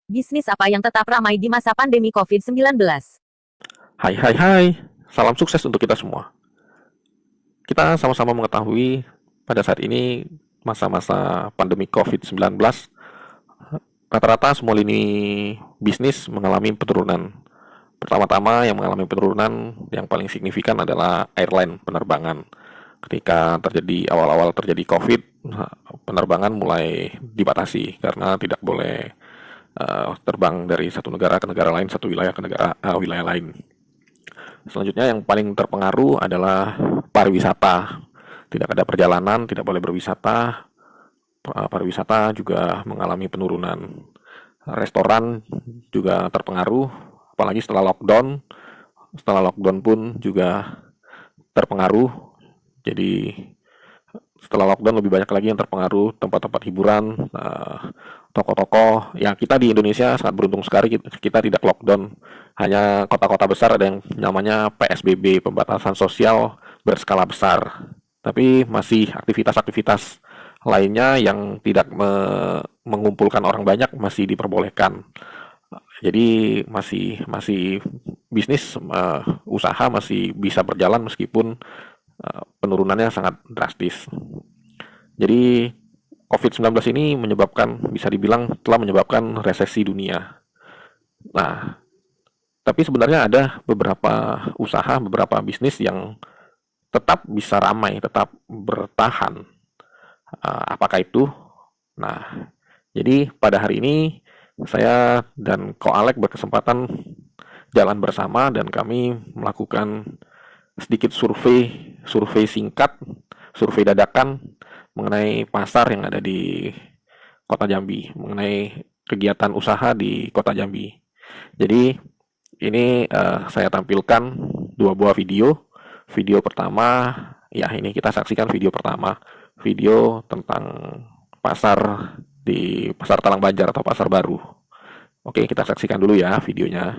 Bisnis apa yang tetap ramai di masa pandemi COVID-19? Hai, salam sukses untuk kita semua. Kita sama-sama mengetahui pada saat ini masa-masa pandemi COVID-19, rata-rata semua lini bisnis mengalami penurunan. Pertama-tama yang mengalami penurunan yang paling signifikan adalah airline penerbangan. Ketika awal-awal terjadi COVID, penerbangan mulai dibatasi karena tidak boleh terbang dari satu negara ke negara lain, satu wilayah ke wilayah lain. Selanjutnya yang paling terpengaruh adalah pariwisata. Tidak ada perjalanan, tidak boleh berwisata. Pariwisata juga mengalami penurunan. Restoran juga terpengaruh, apalagi setelah lockdown. Setelah lockdown pun juga terpengaruh. Jadi setelah lockdown lebih banyak lagi yang terpengaruh, tempat-tempat hiburan, toko-toko. Ya, kita di Indonesia sangat beruntung sekali, kita tidak lockdown. Hanya kota-kota besar ada yang namanya PSBB, pembatasan sosial berskala besar. Tapi masih aktivitas-aktivitas lainnya yang tidak mengumpulkan orang banyak masih diperbolehkan. Jadi masih masih bisnis, usaha masih bisa berjalan meskipun penurunannya sangat drastis. Jadi COVID-19 ini bisa dibilang telah menyebabkan resesi dunia. Nah, tapi sebenarnya ada beberapa usaha, beberapa bisnis yang tetap bisa ramai, tetap bertahan. Apakah itu? Nah, jadi pada hari ini saya dan Ko Alek berkesempatan jalan bersama dan kami melakukan sedikit survei singkat, survei dadakan mengenai pasar yang ada di Kota Jambi, mengenai kegiatan usaha di Kota Jambi. Jadi ini saya tampilkan dua buah video. Video pertama, ya ini kita saksikan video pertama, video tentang pasar di Pasar Talang Banjar atau Pasar Baru. Oke, kita saksikan dulu ya videonya.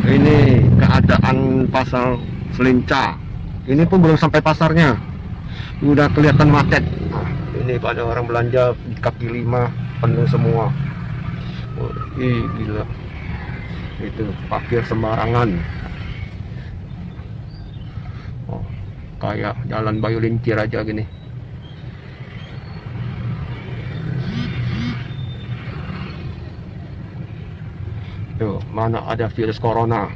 Ini keadaan pasar Selinca. Ini pun belum sampai pasarnya, udah kelihatan macet. Ini pada orang belanja di kaki lima penuh semua. Oh, gila. Itu parkir sembarangan. Oh, kayak jalan Bayu Lincir aja gini. Tuh, mana ada virus corona.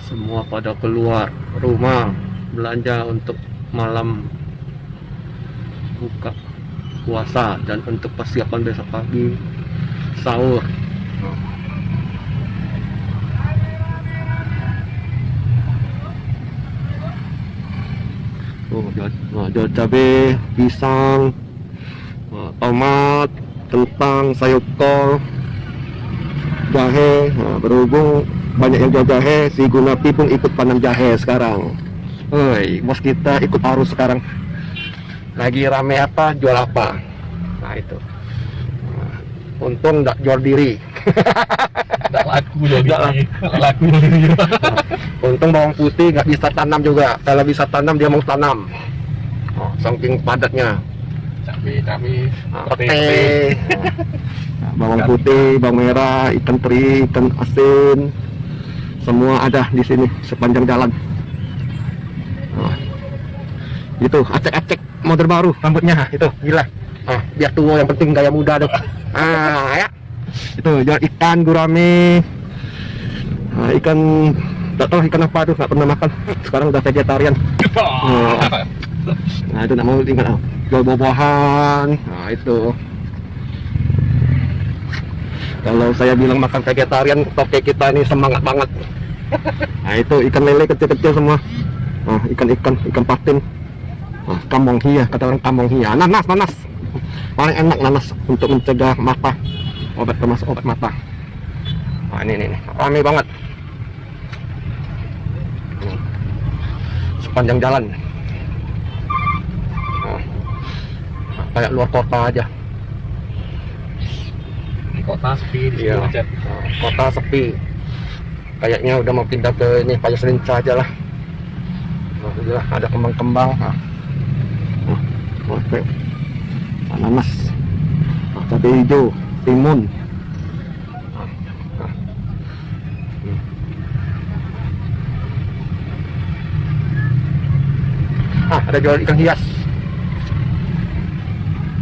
Semua pada keluar rumah belanja untuk malam buka puasa dan untuk persiapan besok pagi sahur. Ada cabai, pisang, tomat, kentang, sayur kol, jahe. Berhubung banyak yang jual jahe, si Gunapi pun ikut panen jahe sekarang. Woi, bos kita ikut arus sekarang. Lagi rame apa, jual apa. Nah itu. Untung nggak jual diri. Nggak laku jual diri. Untung bawang putih nggak bisa tanam juga. Kalau bisa tanam dia mau tanam. Oh, saking padatnya. Cabai, Oke. Bawang putih, bawang merah, ikan teri, ikan asin, semua ada di sini sepanjang jalan. Itu acek-acek model baru rambutnya itu gila. Biar tua yang penting gaya muda tuh. Ya. Itu jual ikan gurame. Ikan tak tahu ikan apa tuh, nggak pernah makan. Sekarang udah vegetarian. Nah itu nggak mau tinggal. Jual buah-buahan. Nah itu. Kalau saya bilang makan vegetarian, toke kita ini semangat banget. Nah itu ikan lele kecil-kecil semua. Ikan patin. Kamong hiya, kata orang kamong hiya. Nanas. Paling enak nanas untuk mencegah mata. Termasuk obat mata. Nah ini rame banget. Sepanjang jalan. Kayak luar kota aja. Di kota sepi, di Iya. macet. Kota sepi. Kayaknya udah mau pindah ke ini Payu Selinca aja lah. Udah ada kembang-kembang. Oke. nanas, cabai hijau, timun. Ada jual ikan hias.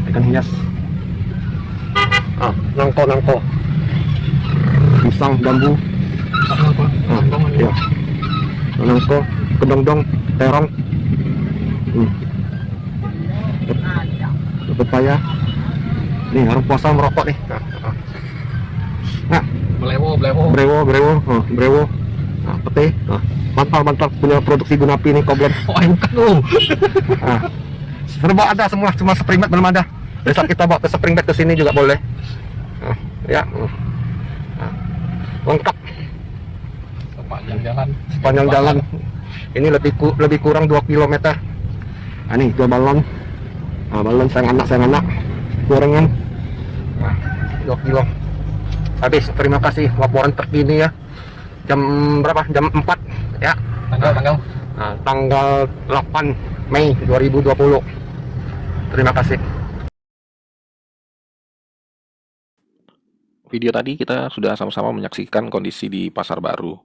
Ikan hias. Nangko. Pisang bambu. Iya. Nangko, kedongdong, terong. Pepaya. Nih, orang puasa merokok nih. Nah, brewo. Nah, pete. Nah, mantap punya produksi Gunapi nih, Koblen. Serba ada semua, cuma spring bed belum ada. Besok kita bawa ke spring bed ke sini juga boleh. Ya. Lengkap sepanjang jalan. Ini lebih kurang 2 km. Nih, dua balon. Balon sayang anak gorengan. 2 kilo. Habis. Terima kasih laporan terkini ya. Jam berapa? Jam 4 ya. Tanggal 8 Mei 2020. Terima kasih. Video tadi kita sudah sama-sama menyaksikan kondisi di Pasar Baru.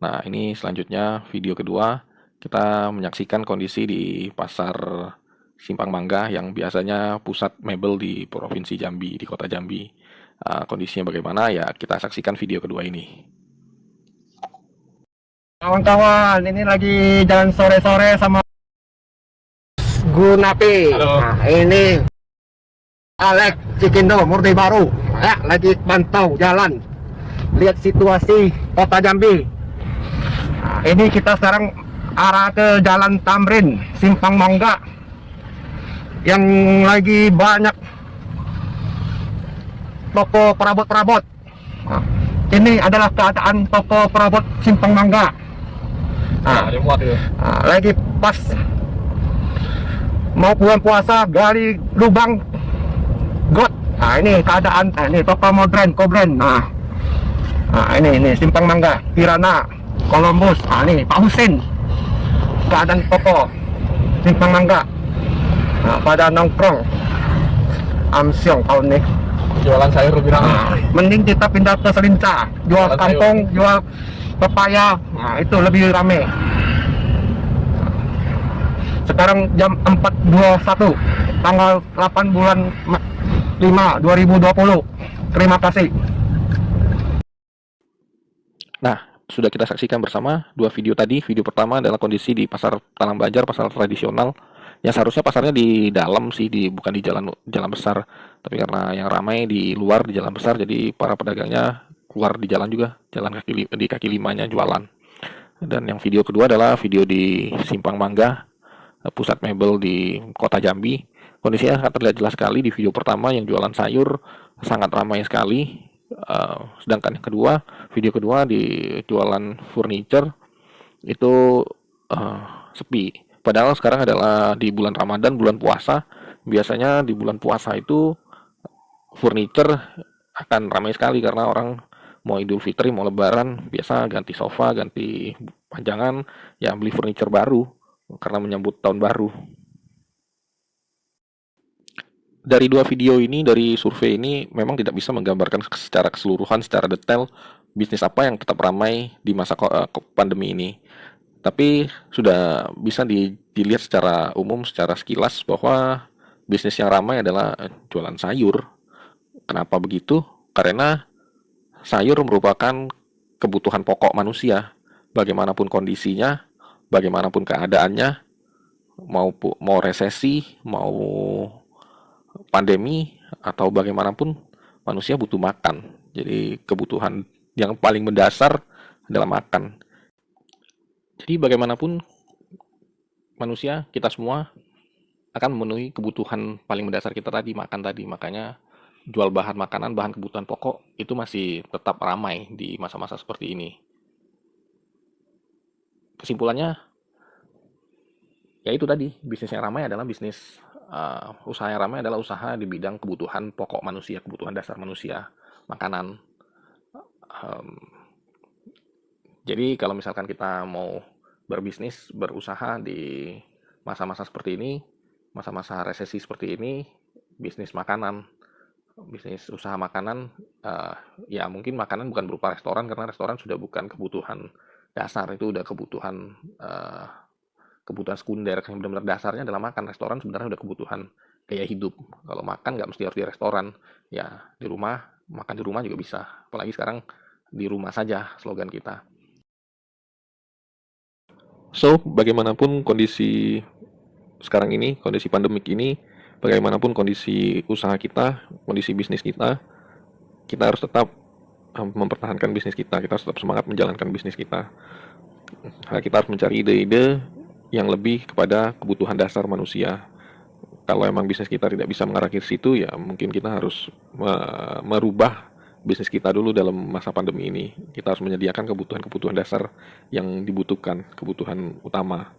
Nah, ini selanjutnya video kedua, kita menyaksikan kondisi di Pasar Simpang Mangga yang biasanya pusat mebel di Provinsi Jambi, di Kota Jambi. Kondisinya bagaimana ya, kita saksikan video kedua ini. Kawan-kawan, ini lagi jalan sore-sore sama Gunapi. Nah, ini Alex Cikindo Murni Baru. Ya, lagi pantau jalan, lihat situasi Kota Jambi. Nah, ini kita sekarang arah ke Jalan Tamrin, Simpang Mangga, yang lagi banyak toko perabot-perabot. Nah, ini adalah keadaan toko perabot Simpang Mangga. Lagi pas mau bulan puasa, gali lubang got. Nah, ini keadaan. Ini toko modern Koblen. Nah, ini Simpang Mangga, Kirana, Columbus. Ini Pak Husin, keadaan toko Simpang Mangga. Pada nongkrong amsyong tahun nih, jualan sayur lebih ramai. mending kita pindah ke Selinca, jual Jualan kangkung, jual pepaya. Nah, itu lebih rame. Sekarang jam 4.21, tanggal 8 bulan 5 2020. Terima kasih. Nah, sudah kita saksikan bersama dua video tadi. Video pertama adalah kondisi di Pasar Tanah Banjar, pasar tradisional. Yang seharusnya pasarnya di dalam sih, bukan di jalan besar. Tapi karena yang ramai di luar, di jalan besar, jadi para pedagangnya keluar di jalan juga, jalan di kaki limanya jualan. Dan yang video kedua adalah video di Simpang Mangga, pusat mebel di Kota Jambi. Kondisinya sangat terlihat jelas sekali. Di video pertama yang jualan sayur sangat ramai sekali. Sedangkan yang kedua, video kedua di jualan furniture itu sepi. Padahal sekarang adalah di bulan Ramadan, bulan puasa. Biasanya di bulan puasa itu furniture akan ramai sekali karena orang mau Idul Fitri, mau Lebaran, biasa ganti sofa, ganti pajangan, ya beli furniture baru karena menyambut tahun baru. Dari dua video ini, dari survei ini memang tidak bisa menggambarkan secara keseluruhan, secara detail bisnis apa yang tetap ramai di masa pandemi ini. Tapi sudah bisa dilihat secara umum, secara sekilas bahwa bisnis yang ramai adalah jualan sayur. Kenapa begitu? Karena sayur merupakan kebutuhan pokok manusia. Bagaimanapun kondisinya, bagaimanapun keadaannya, mau resesi, mau pandemi, atau bagaimanapun manusia butuh makan. Jadi kebutuhan yang paling mendasar adalah makan. Jadi bagaimanapun manusia, kita semua akan memenuhi kebutuhan paling mendasar kita tadi, makan tadi. Makanya jual bahan makanan, bahan kebutuhan pokok itu masih tetap ramai di masa-masa seperti ini. Kesimpulannya, ya itu tadi, bisnis yang ramai adalah bisnis, usaha yang ramai adalah usaha di bidang kebutuhan pokok manusia, kebutuhan dasar manusia, makanan. Jadi kalau misalkan kita mau berbisnis, berusaha di masa-masa seperti ini, masa-masa resesi seperti ini, bisnis makanan, bisnis usaha makanan, ya mungkin makanan bukan berupa restoran, karena restoran sudah bukan kebutuhan dasar, itu udah kebutuhan kebutuhan sekunder. Yang benar-benar dasarnya adalah makan. Restoran sebenarnya udah kebutuhan gaya hidup. Kalau makan nggak mesti harus di restoran, ya di rumah, makan di rumah juga bisa. Apalagi sekarang di rumah saja slogan kita. So, bagaimanapun kondisi sekarang ini, kondisi pandemik ini, bagaimanapun kondisi usaha kita, kondisi bisnis kita harus tetap mempertahankan bisnis kita harus tetap semangat menjalankan bisnis kita. Kita harus mencari ide-ide yang lebih kepada kebutuhan dasar manusia. Kalau emang bisnis kita tidak bisa mengarah ke situ, ya mungkin kita harus merubah bisnis kita dulu dalam masa pandemi ini. Kita harus menyediakan kebutuhan-kebutuhan dasar yang dibutuhkan, kebutuhan utama.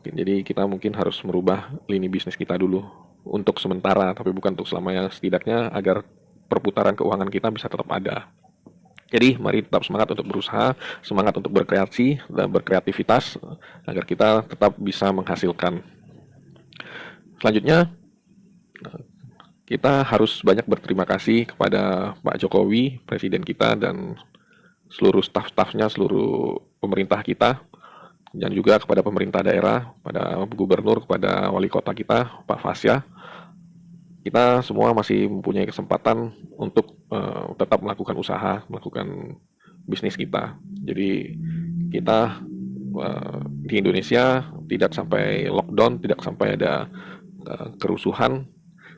Jadi kita mungkin harus merubah lini bisnis kita dulu untuk sementara, tapi bukan untuk selamanya, setidaknya agar perputaran keuangan kita bisa tetap ada. Jadi mari tetap semangat untuk berusaha, semangat untuk berkreasi dan berkreativitas agar kita tetap bisa menghasilkan. Selanjutnya, kita harus banyak berterima kasih kepada Pak Jokowi, Presiden kita, dan seluruh staf-stafnya, seluruh pemerintah kita, dan juga kepada pemerintah daerah, pada gubernur, kepada wali kota kita, Pak Fasya. Kita semua masih mempunyai kesempatan untuk tetap melakukan usaha, melakukan bisnis kita. Jadi kita di Indonesia tidak sampai lockdown, tidak sampai ada kerusuhan,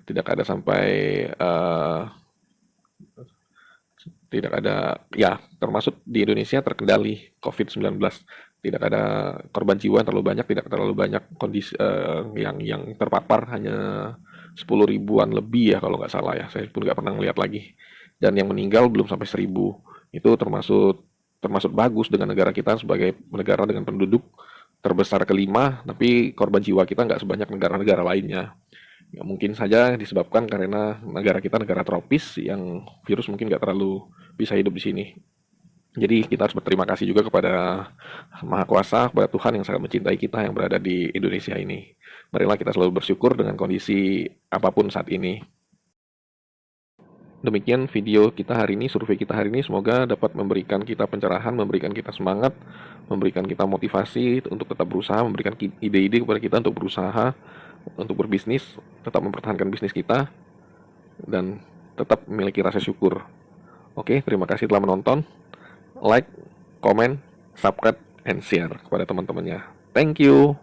tidak ada sampai tidak ada, ya termasuk di Indonesia terkendali COVID-19. Tidak ada korban jiwa terlalu banyak, tidak terlalu banyak kondisi yang terpapar, hanya 10 ribuan lebih ya kalau nggak salah ya, saya pun nggak pernah lihat lagi. Dan yang meninggal belum sampai 1000. Itu termasuk bagus dengan negara kita sebagai negara dengan penduduk terbesar kelima, tapi korban jiwa kita nggak sebanyak negara-negara lainnya. Ya, mungkin saja disebabkan karena negara kita negara tropis yang virus mungkin nggak terlalu bisa hidup di sini. Jadi kita harus berterima kasih juga kepada Maha Kuasa, kepada Tuhan yang sangat mencintai kita yang berada di Indonesia ini. Marilah kita selalu bersyukur dengan kondisi apapun saat ini. Demikian video kita hari ini, survei kita hari ini. Semoga dapat memberikan kita pencerahan, memberikan kita semangat, memberikan kita motivasi untuk tetap berusaha, memberikan ide-ide kepada kita untuk berusaha, untuk berbisnis, tetap mempertahankan bisnis kita, dan tetap memiliki rasa syukur. Oke, terima kasih telah menonton. Like, comment, subscribe, and share kepada teman-temannya. Thank you.